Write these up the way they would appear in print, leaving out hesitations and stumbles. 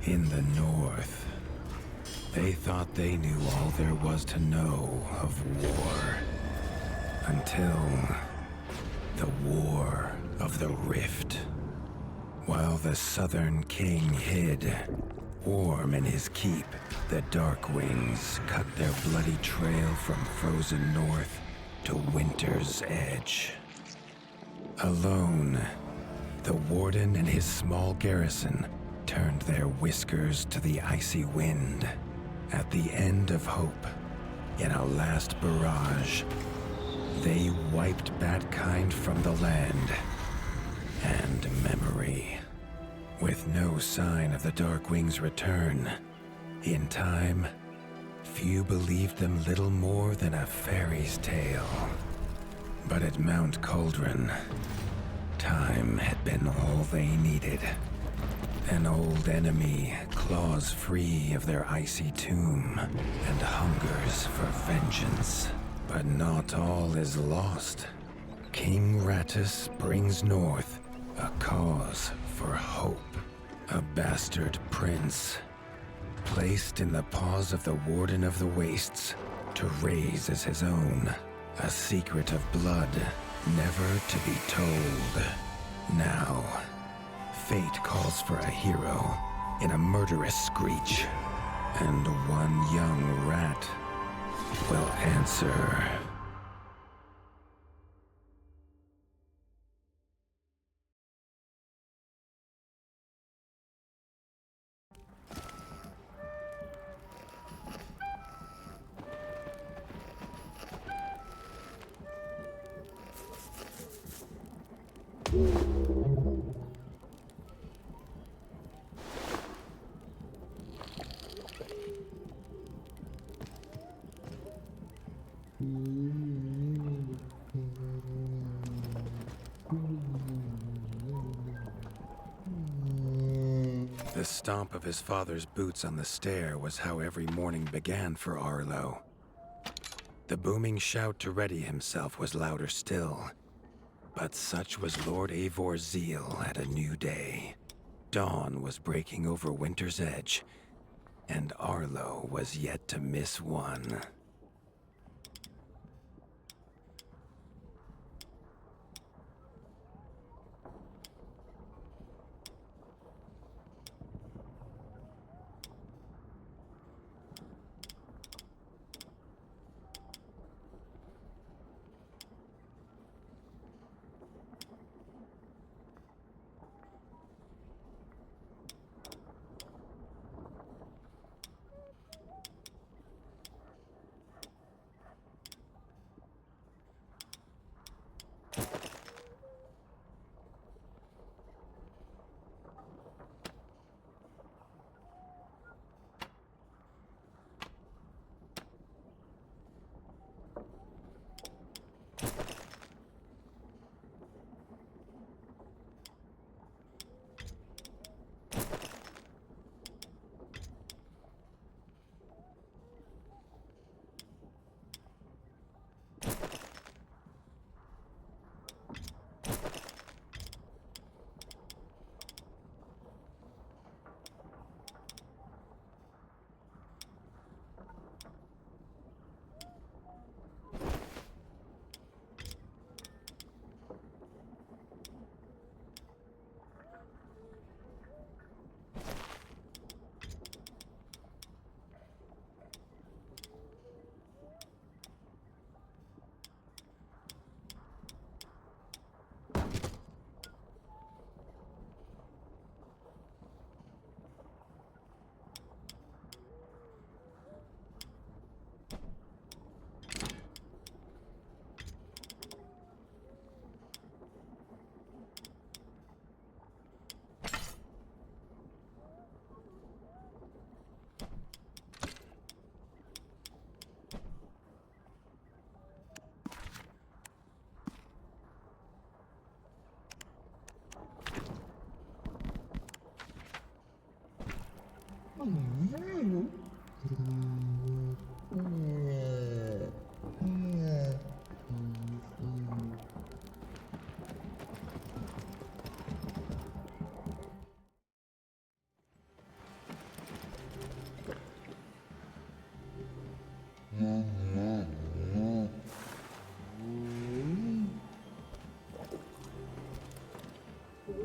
In the north, they thought they knew all there was to know of war. Until the War of the Rift. While the Southern King hid, warm in his keep, the Darkwings cut their bloody trail from frozen north to winter's edge. Alone, the Warden and his small garrison turned their whiskers to the icy wind. At the end of hope, in a last barrage, they wiped Batkind from the land and memory. With no sign of the Darkwing's return, in time, few believed them little more than a fairy's tale. But at Mount Cauldron, time had been all they needed. An old enemy, claws free of their icy tomb, and hungers for vengeance. But not all is lost. King Rattus brings north a cause for hope. A bastard prince, placed in the paws of the Warden of the Wastes to raise as his own. A secret of blood, never to be told. Now, fate calls for a hero in a murderous screech, and one young rat will answer. The stomp of his father's boots on the stair was how every morning began for Arlo. The booming shout to ready himself was louder still, but such was Lord Eivor's zeal at a new day. Dawn was breaking over winter's edge, and Arlo was yet to miss one.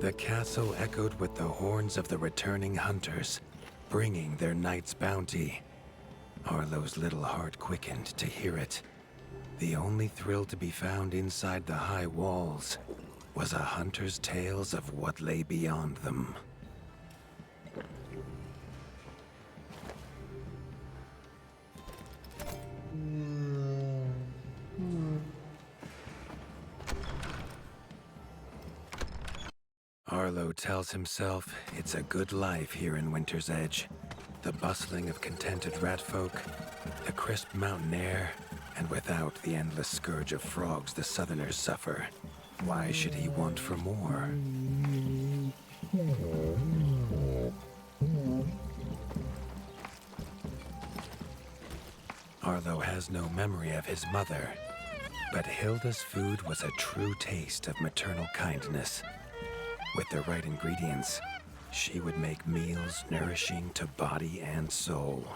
The castle echoed with the horns of the returning hunters, bringing their night's bounty. Arlo's little heart quickened to hear it. The only thrill to be found inside the high walls was a hunter's tales of what lay beyond them. Arlo tells himself it's a good life here in Winter's Edge. The bustling of contented ratfolk, the crisp mountain air, and without the endless scourge of frogs the southerners suffer. Why should he want for more? Arlo has no memory of his mother, but Hilda's food was a true taste of maternal kindness. With the right ingredients, she would make meals nourishing to body and soul.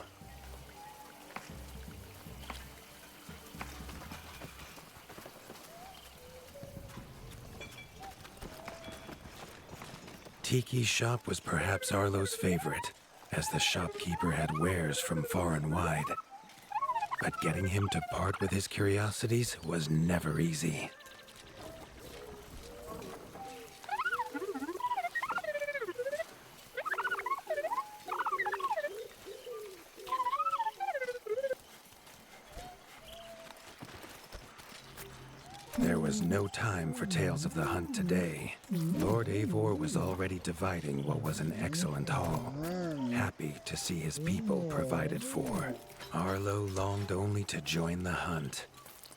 Tiki's shop was perhaps Arlo's favorite, as the shopkeeper had wares from far and wide. But getting him to part with his curiosities was never easy. There was no time for tales of the hunt today. Lord Eivor was already dividing what was an excellent haul, happy to see his people provided for. Arlo longed only to join the hunt,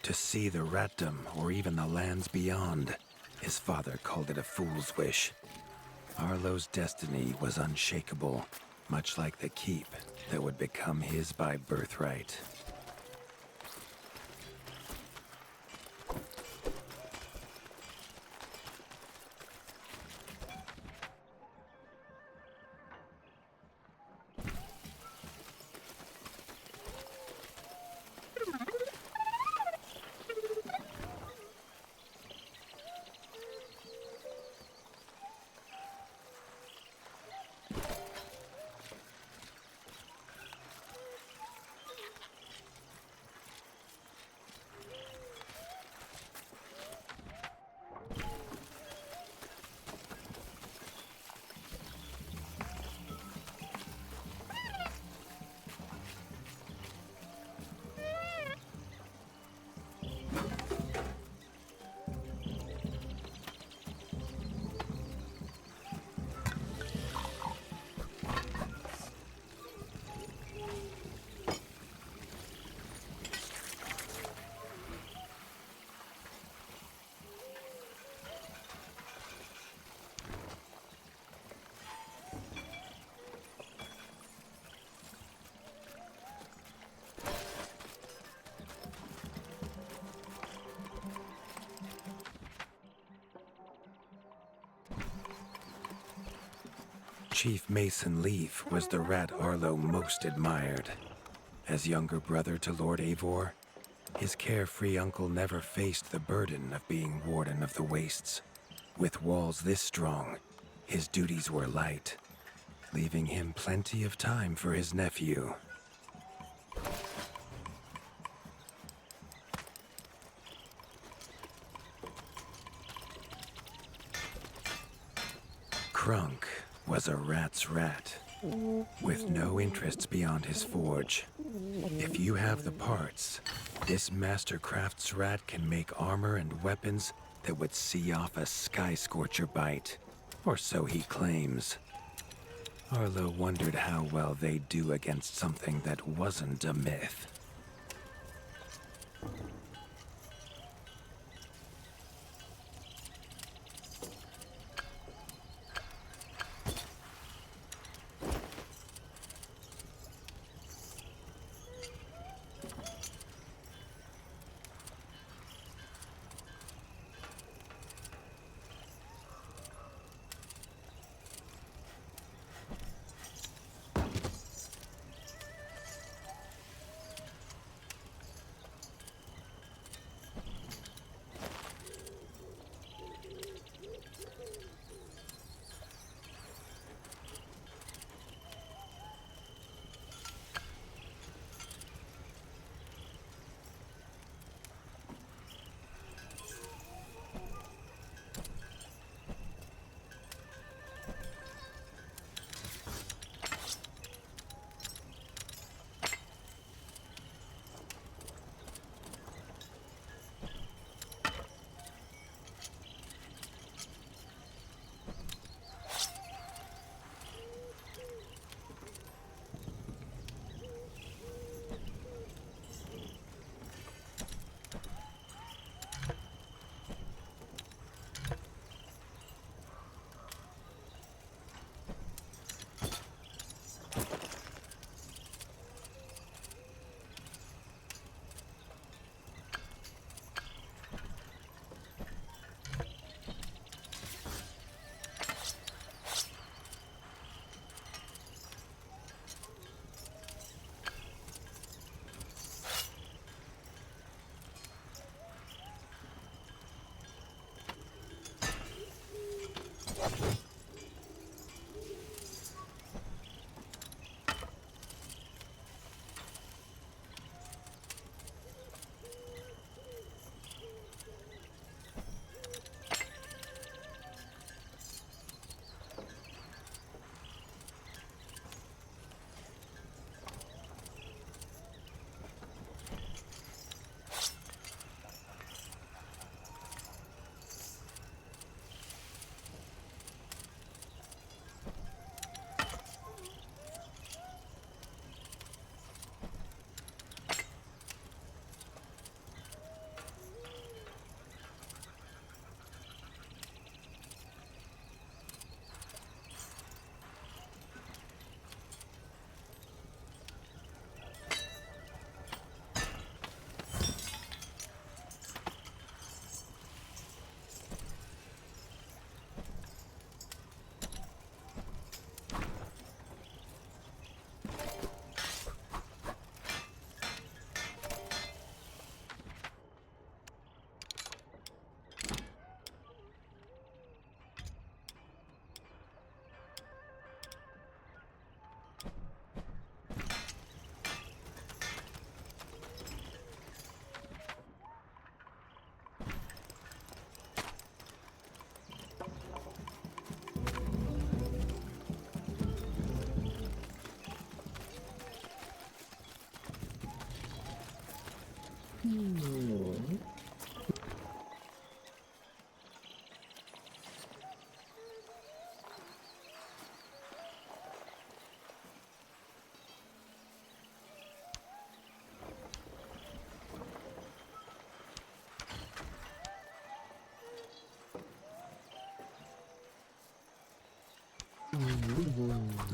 to see the Ratdom or even the lands beyond. His father called it a fool's wish. Arlo's destiny was unshakable, much like the keep that would become his by birthright. Chief Mason Leaf was the rat Arlo most admired. As younger brother to Lord Eivor, his carefree uncle never faced the burden of being Warden of the Wastes. With walls this strong, his duties were light, leaving him plenty of time for his nephew. Crunk was a rat's rat, with no interests beyond his forge. If you have the parts, this Mastercraft's rat can make armor and weapons that would see off a sky scorcher bite, or so he claims. Arlo wondered how well they'd do against something that wasn't a myth.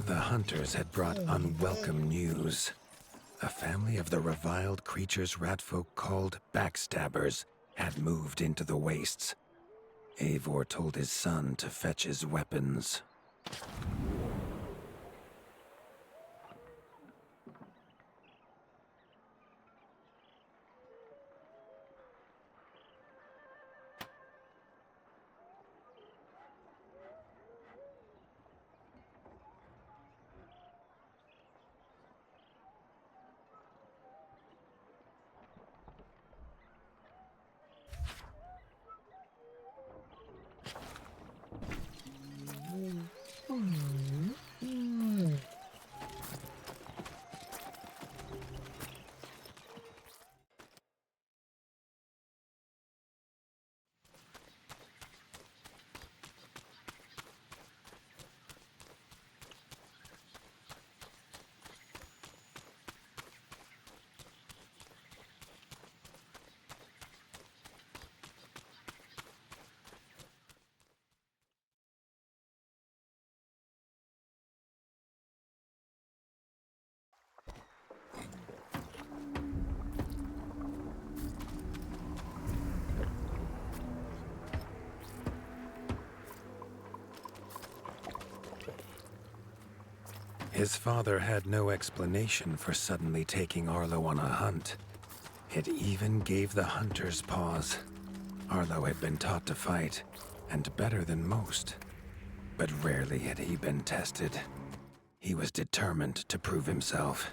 The hunters had brought unwelcome news. A family of the reviled creatures ratfolk called backstabbers had moved into the wastes. Eivor told his son to fetch his weapons. His father had no explanation for suddenly taking Arlo on a hunt. It even gave the hunters pause. Arlo had been taught to fight, and better than most. But rarely had he been tested. He was determined to prove himself.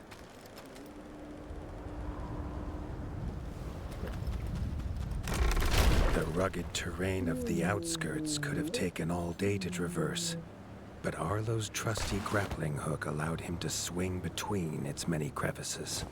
The rugged terrain of the outskirts could have taken all day to traverse, but Arlo's trusty grappling hook allowed him to swing between its many crevices.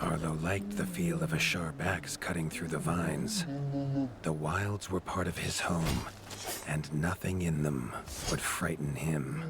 Arlo liked the feel of a sharp axe cutting through the vines. The wilds were part of his home, and nothing in them would frighten him.